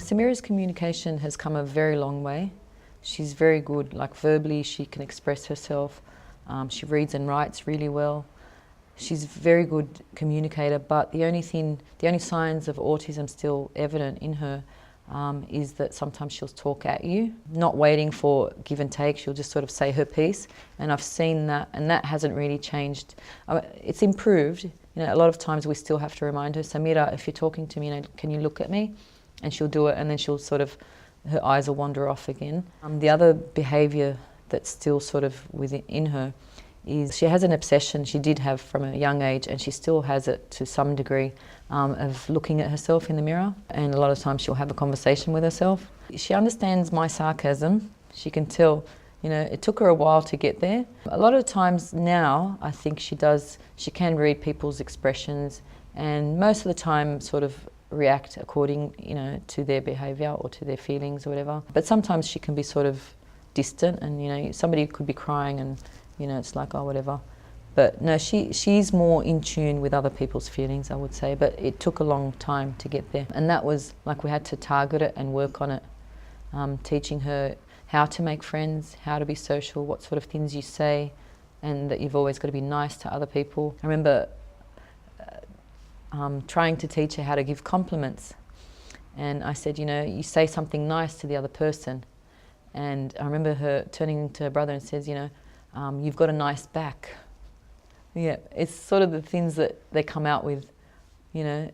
Samira's communication has come a very long way. She's very good, like verbally she can express herself. She reads and writes really well. She's a very good communicator, but the only signs of autism still evident in her is that sometimes she'll talk at you, not waiting for give and take. She'll just sort of say her piece, and I've seen that, and that hasn't really changed. It's improved. You know, a lot of times we still have to remind her, Samira, if you're talking to me, you know, can you look at me? And she'll do it, and then she'll sort of, her eyes will wander off again. The other behaviour that's still sort of within her is she has an obsession she did have from a young age, and she still has it to some degree, of looking at herself in the mirror, and a lot of times she'll have a conversation with herself. She understands my sarcasm. She can tell, you know, it took her a while to get there. A lot of times now I think she can read people's expressions, and most of the time sort of react according, you know, to their behaviour or to their feelings or whatever. But sometimes she can be sort of distant, and, you know, somebody could be crying and, you know, it's like, oh, whatever. But no, she's more in tune with other people's feelings, I would say, but it took a long time to get there. And that was like, we had to target it and work on it, teaching her how to make friends, how to be social, what sort of things you say, and that you've always got to be nice to other people. I remember trying to teach her how to give compliments. And I said, you know, you say something nice to the other person. And I remember her turning to her brother and says, you know, you've got a nice back. Yeah, it's sort of the things that they come out with, you know.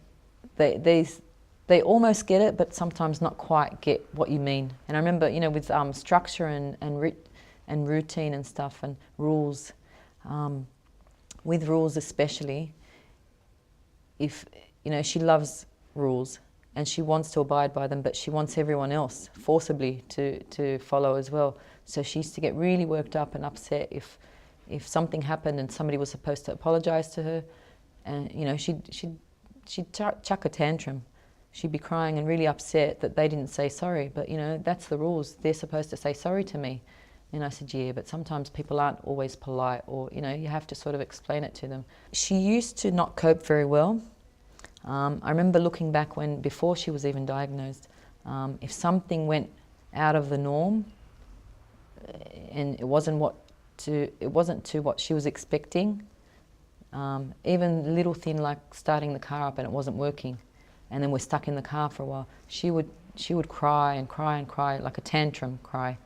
They almost get it, but sometimes not quite get what you mean. And I remember, you know, with structure and routine and stuff and rules, with rules especially, if, you know, she loves rules and she wants to abide by them, but she wants everyone else forcibly to follow as well. So she used to get really worked up and upset if something happened and somebody was supposed to apologise to her, and, you know, she'd chuck a tantrum. She'd be crying and really upset that they didn't say sorry, but, you know, that's the rules. They're supposed to say sorry to me. And I said, yeah, but sometimes people aren't always polite, or, you know, you have to sort of explain it to them. She used to not cope very well. I remember looking back before she was even diagnosed, if something went out of the norm and it wasn't to what she was expecting, even little thing like starting the car up and it wasn't working, and then we're stuck in the car for a while, she would cry and cry and cry, like a tantrum cry,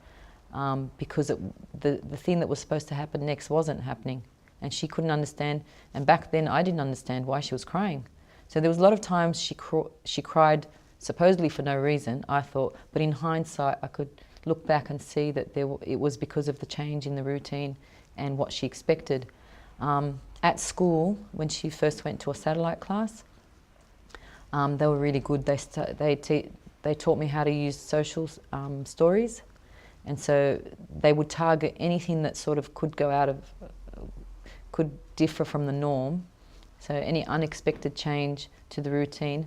because the thing that was supposed to happen next wasn't happening, and she couldn't understand. And back then I didn't understand why she was crying. So there was a lot of times she cried supposedly for no reason, I thought, but in hindsight I could look back and see that it was because of the change in the routine and what she expected. At school, when she first went to a satellite class, they were really good. They taught me how to use social stories, and so they would target anything that sort of could differ from the norm. So any unexpected change to the routine,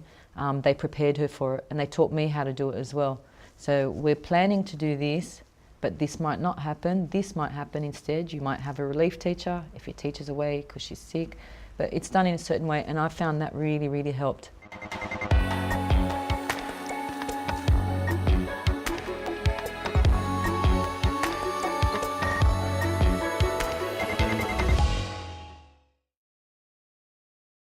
they prepared her for it, and they taught me how to do it as well. So we're planning to do this, but this might not happen. This might happen instead. You might have a relief teacher if your teacher's away because she's sick, but it's done in a certain way, and I found that really, really helped.